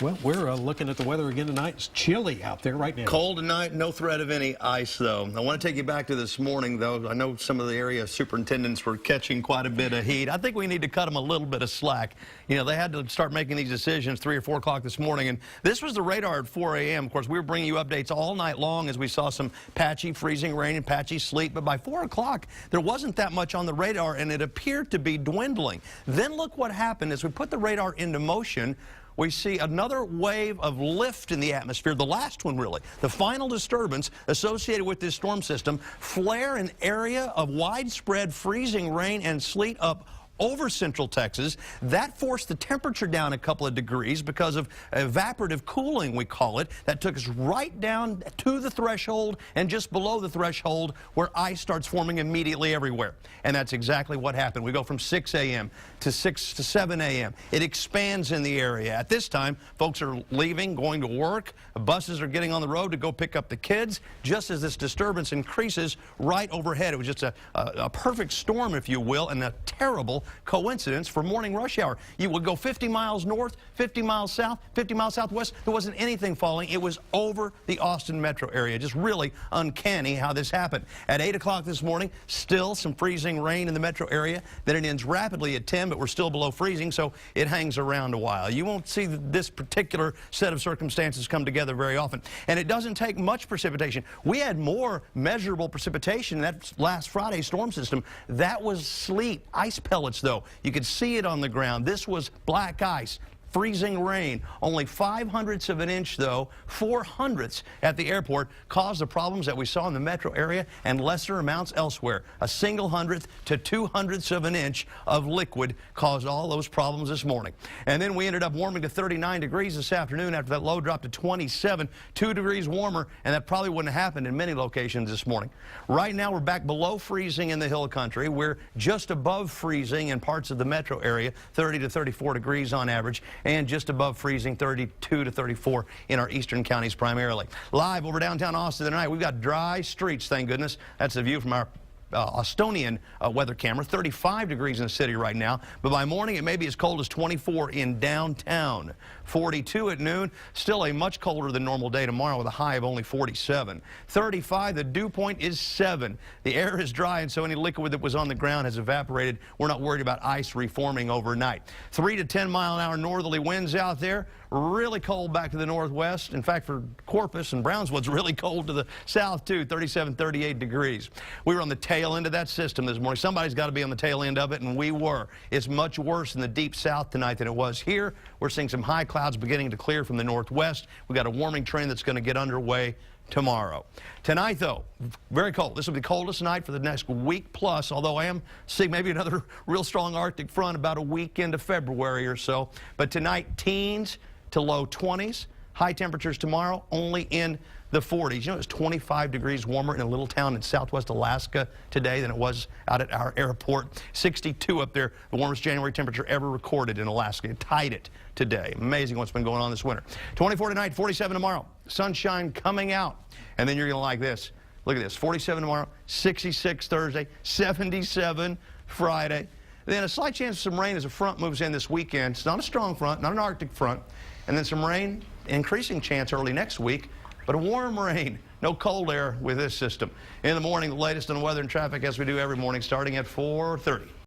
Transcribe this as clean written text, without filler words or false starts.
Well, we're looking at the weather again tonight. It's chilly out there right now. Cold tonight, no threat of any ice, though. I want to take you back to this morning, though. I know some of the area superintendents were catching quite a bit of heat. I think we need to cut them a little bit of slack. You know, they had to start making these decisions 3 or 4 o'clock this morning, and this was the radar at 4 a.m. Of course, we were bringing you updates all night long as we saw some patchy freezing rain and patchy sleet, but by 4 o'clock, there wasn't that much on the radar, and it appeared to be dwindling. Then look what happened as we put the radar into motion. We see another wave of lift in the atmosphere, the last one really, the final disturbance associated with this storm system, flare an area of widespread freezing rain and sleet up over central Texas. That forced the temperature down a couple of degrees because of evaporative cooling, we call it. That took us right down to the threshold and just below the threshold where ice starts forming immediately everywhere. And that's exactly what happened. We go from 6 a.m. to 6 to 7 a.m. It expands in the area. At this time, folks are leaving, going to work. Buses are getting on the road to go pick up the kids. Just as this disturbance increases right overhead, it was just a perfect storm, if you will, and a terrible coincidence for morning rush hour. You would go 50 miles north, 50 miles south, 50 miles southwest. There wasn't anything falling. It was over the Austin metro area. Just really uncanny how this happened. At 8 o'clock this morning, still some freezing rain in the metro area. Then it ends rapidly at 10, but we're still below freezing, so it hangs around a while. You won't see this particular set of circumstances come together very often. And it doesn't take much precipitation. We had more measurable precipitation in that last Friday storm system. That was sleet, ice pellets, though. You could see it on the ground. This was black ice. Freezing rain. Only 5/100ths of an inch, though, 4/100ths at the airport, caused the problems that we saw in the metro area and lesser amounts elsewhere. A single 100th to 2/100ths of an inch of liquid caused all those problems this morning. And then we ended up warming to 39 degrees this afternoon after that low dropped to 27, 2 degrees warmer, and that probably wouldn't have happened in many locations this morning. Right now, we're back below freezing in the hill country. We're just above freezing in parts of the metro area, 30 to 34 degrees on average, and just above freezing, 32 to 34 in our eastern counties primarily. Live over downtown Austin tonight, we've got dry streets, thank goodness. That's the view from our Austonian weather camera. 35 degrees in the city right now, but by morning it may be as cold as 24 in downtown. 42 at noon, still a much colder than normal day tomorrow with a high of only 47. 35, the dew point is 7. The air is dry, and so any liquid that was on the ground has evaporated. We're not worried about ice reforming overnight. 3 to 10 mile an hour northerly winds out there. Really cold back to the northwest. In fact, for Corpus and Brownsville, it's really cold to the south, too, 37, 38 degrees. We were on the tail end of that system this morning. Somebody's got to be on the tail end of it, and we were. It's much worse in the deep south tonight than it was here. We're seeing some high clouds beginning to clear from the northwest. We've got a warming trend that's going to get underway tomorrow. Tonight, though, very cold. This will be the coldest night for the next week plus, although I am seeing maybe another real strong Arctic front about a week into February or so. But tonight, teens to low 20s. High temperatures tomorrow only in the 40s. You know, it's 25 degrees warmer in a little town in southwest Alaska today than it was out at our airport. 62 up there, the warmest January temperature ever recorded in Alaska. It tied it today. Amazing what's been going on this winter. 24 tonight, 47 tomorrow. Sunshine coming out. And then you're going to like this. Look at this. 47 tomorrow, 66 Thursday, 77 Friday. Then a slight chance of some rain as a front moves in this weekend. It's not a strong front, not an Arctic front. And then some rain, increasing chance early next week, but a warm rain, no cold air with this system. In the morning, the latest on weather and traffic as we do every morning starting at 4:30.